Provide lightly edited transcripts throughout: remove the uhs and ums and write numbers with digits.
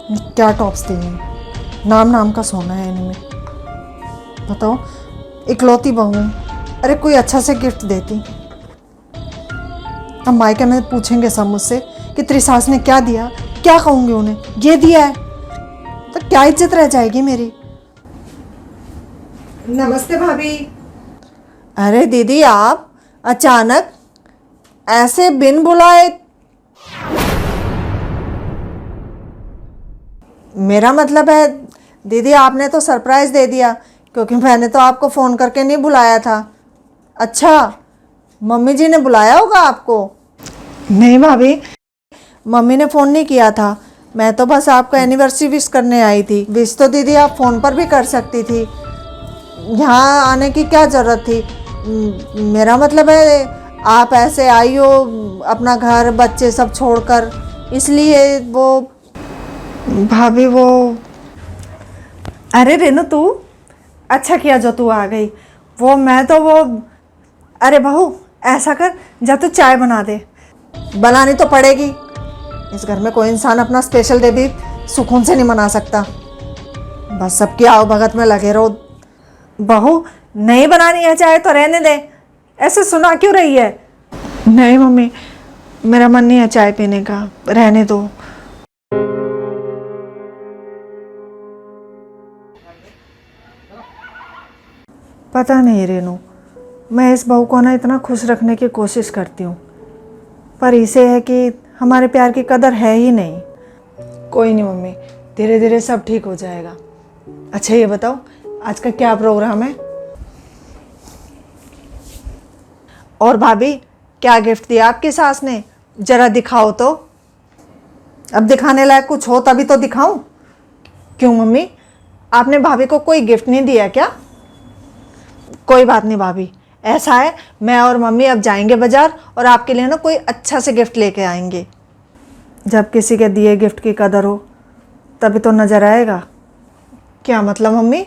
क्या टॉप्स दिए हैं, नाम नाम का सोना है इनमें। बताओ, इकलौती बहू हूँ, अरे कोई अच्छा से गिफ्ट देती। अब मायके में पूछेंगे सब मुझसे कि तेरी सास ने क्या दिया, क्या कहूँगी उन्हें, ये दिया है, तो क्या इज्जत रह जाएगी मेरी। नमस्ते भाभी। अरे दीदी, आप अचानक ऐसे बिन बुलाए। मेरा मतलब है दीदी, आपने तो सरप्राइज दे दिया, क्योंकि मैंने तो आपको फ़ोन करके नहीं बुलाया था। अच्छा, मम्मी जी ने बुलाया होगा आपको। नहीं भाभी, मम्मी ने फ़ोन नहीं किया था, मैं तो बस आपका एनिवर्सरी विश करने आई थी। विश तो दीदी आप फ़ोन पर भी कर सकती थी, यहाँ आने की क्या ज़रूरत थी। मेरा मतलब है आप ऐसे आई हो अपना घर बच्चे सब छोड़कर, इसलिए वो। भाभी वो, अरे रेनू तू, अच्छा किया जो तू आ गई। वो मैं तो वो, अरे बहू ऐसा कर, जा तू चाय बना दे। बनानी तो पड़ेगी, इस घर में कोई इंसान अपना स्पेशल डे भी सुकून से नहीं मना सकता। बस सबकी आओ भगत में लगे रहो। बहू नहीं बनानी है चाय तो रहने दे, ऐसे सुना क्यों रही है। नहीं मम्मी, मेरा मन नहीं है चाय पीने का, रहने दो। पता नहीं रेनू, मैं इस बहू को ना इतना खुश रखने की कोशिश करती हूँ, पर इसे है कि हमारे प्यार की कदर है ही नहीं। कोई नहीं मम्मी, धीरे धीरे सब ठीक हो जाएगा। अच्छा ये बताओ, आज का क्या प्रोग्राम है। और भाभी, क्या गिफ्ट दिया आपकी सास ने, जरा दिखाओ तो। अब दिखाने लायक कुछ हो तभी तो दिखाऊं। क्यों मम्मी, आपने भाभी को कोई गिफ्ट नहीं दिया क्या। कोई बात नहीं भाभी, ऐसा है मैं और मम्मी अब जाएंगे बाजार और आपके लिए ना कोई अच्छा से गिफ्ट लेके आएंगे। जब किसी के दिए गिफ्ट की कदर हो तभी तो नज़र आएगा। क्या मतलब मम्मी।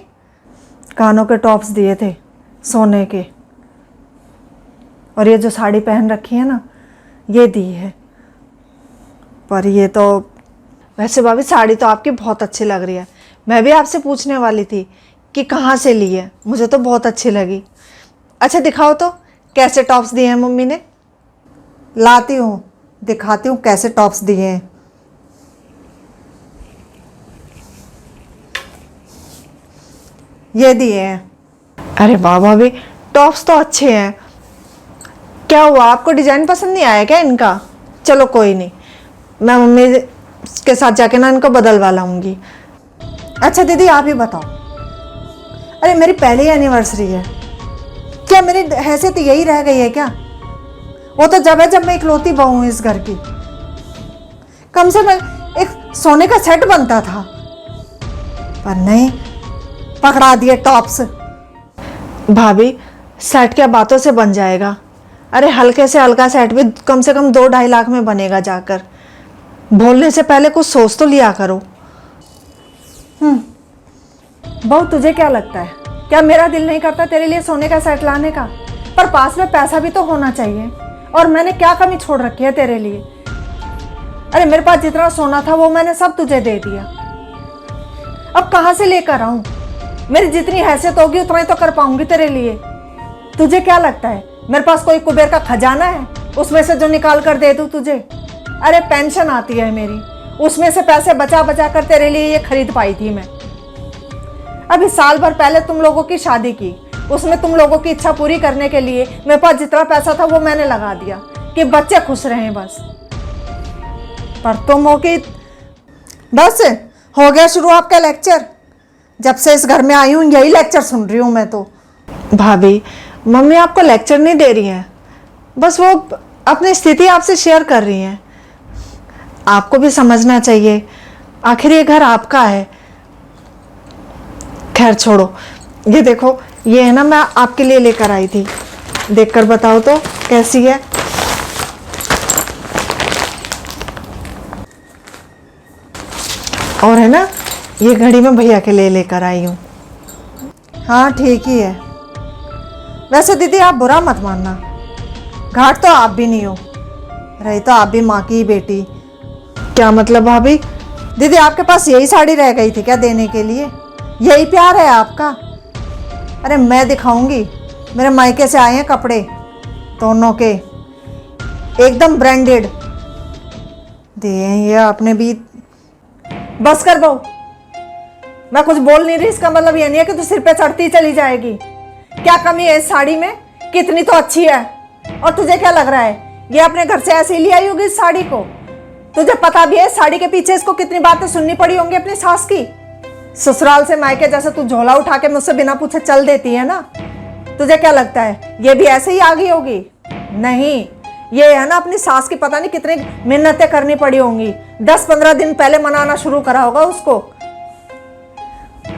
कानों के टॉप्स दिए थे सोने के, और ये जो साड़ी पहन रखी है ना ये दी है। पर ये तो, वैसे भाभी साड़ी तो आपकी बहुत अच्छी लग रही है। मैं भी आपसे पूछने वाली थी कि कहाँ से ली है, मुझे तो बहुत अच्छी लगी। अच्छा दिखाओ तो, कैसे टॉप्स दिए हैं मम्मी ने। लाती हूँ, दिखाती हूँ कैसे टॉप्स दिए हैं। ये दिए हैं। अरे वाह भाभी, टॉप्स तो अच्छे हैं। क्या हुआ, आपको डिज़ाइन पसंद नहीं आया क्या इनका। चलो कोई नहीं, मैं मम्मी के साथ जाके ना इनको बदलवा लाऊंगी। अच्छा दीदी आप ही बताओ, अरे मेरी पहली एनिवर्सरी है, क्या मेरी हैसियत यही रह गई है क्या। वो तो जब है जब मैं इकलौती बहू हूँ इस घर की। कम से कम एक सोने का सेट बनता था, पर नहीं, पकड़ा दिए टॉप्स। भाभी सेट क्या बातों से बन जाएगा। अरे हल्के से हल्का सेट भी कम से कम 2-2.5 लाख में बनेगा जाकर। बोलने से पहले कुछ सोच तो लिया करो। बहू तुझे क्या लगता है, क्या मेरा दिल नहीं करता तेरे लिए सोने का सेट लाने का। पर पास में पैसा भी तो होना चाहिए, और मैंने क्या कमी छोड़ रखी है तेरे लिए। अरे मेरे पास जितना सोना था वो मैंने सब तुझे दे दिया, अब कहाँ से लेकर आऊं। मेरी जितनी हैसियत होगी उतना ही तो कर पाऊंगी तेरे लिए। तुझे क्या लगता है मेरे पास कोई कुबेर का खजाना है उसमें से जो निकाल कर दे दूं तुझे। अरे पेंशन आती है मेरी, उसमें से पैसे बचा बचा कर तेरे लिए ये खरीद पाई थी मैं। अभी साल भर पहले तुम लोगों की शादी की, उसमें तुम लोगों की इच्छा पूरी करने के लिए मेरे पास जितना पैसा था वो मैंने लगा दिया कि बच्चे खुश रहें बस। पर तुम हो कि बस हो गया शुरू आपका लेक्चर। जब से इस घर में आई हूँ यही लेक्चर सुन रही हूँ मैं तो। भाभी मम्मी आपको लेक्चर नहीं दे रही हैं, बस वो अपनी स्थिति आपसे शेयर कर रही हैं। आपको भी समझना चाहिए, आखिर ये घर आपका है। खैर छोड़ो, ये देखो, ये है ना मैं आपके लिए लेकर आई थी, देखकर बताओ तो कैसी है। और है ना, ये घड़ी मैं भैया के लिए लेकर आई हूँ। हाँ ठीक ही है। वैसे दीदी आप बुरा मत मानना, घाट तो आप भी नहीं हो, रही तो आप भी माँ की ही बेटी। क्या मतलब भाभी, दीदी आपके पास यही साड़ी रह गई थी क्या देने के लिए? यही प्यार है आपका? अरे मैं दिखाऊंगी, मेरे मायके से आए हैं कपड़े दोनों के, एकदम ब्रांडेड दिए हैं ये आपने भी। बस कर बहू, मैं कुछ बोल नहीं रही, इसका मतलब ये नहीं है कि तू सिर पे चढ़ती चली जाएगी। क्या कमी है इस साड़ी में? कितनी तो अच्छी है। और तुझे क्या लग रहा है ये अपने घर से ऐसे ही ले आई होगी इस साड़ी को? तुझे पता भी है इस साड़ी के पीछे इसको कितनी बातें सुननी पड़ी होंगी अपनी सास की। ससुराल से मायके जैसे तू झोला उठा के मुझसे बिना पूछे चल देती है ना, तुझे क्या लगता है ये भी ऐसे ही आ गई होगी? नहीं, ये है ना अपनी सास की पता नहीं कितनी मिन्नतें करनी पड़ी होंगी, 10-15 दिन पहले मनाना शुरू करा होगा उसको।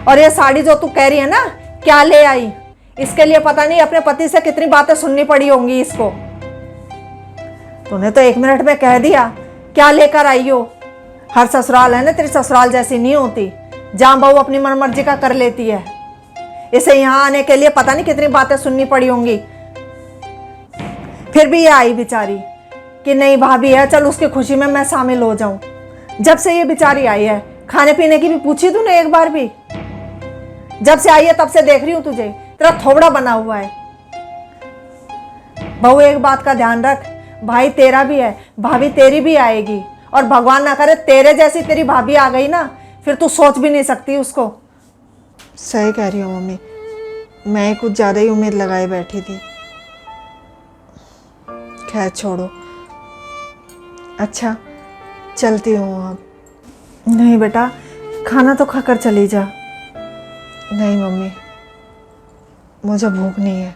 और ये साड़ी जो तू कह रही है ना क्या ले आई, इसके लिए पता नहीं अपने पति से कितनी बातें सुननी पड़ी होंगी इसको। तूने तो 1 मिनट में कह दिया क्या लेकर आई हो। हर ससुराल है ना तेरी ससुराल जैसी नहीं होती, जहां बहू अपनी मनमर्जी का कर लेती है। इसे यहाँ आने के लिए पता नहीं कितनी बातें सुननी पड़ी होंगी। फिर भी ये आई बेचारी कि नहीं भाभी है, चल उसकी खुशी में मैं शामिल हो जाऊं। जब से ये बेचारी आई है खाने पीने की भी पूछी तूने एक बार भी? जब से आई है तब से देख रही हूं तुझे, तेरा थोबड़ा बना हुआ है। बहू एक बात का ध्यान रख, भाई तेरा भी है, भाभी तेरी भी आएगी, और भगवान ना करे तेरे जैसी तेरी भाभी आ गई ना, फिर तू सोच भी नहीं सकती उसको। सही कह रही हो मम्मी, मैं कुछ ज़्यादा ही उम्मीद लगाए बैठी थी। खैर छोड़ो, अच्छा चलती हूँ अब। नहीं बेटा, खाना तो खाकर चली जा। नहीं मम्मी, मुझे भूख नहीं है।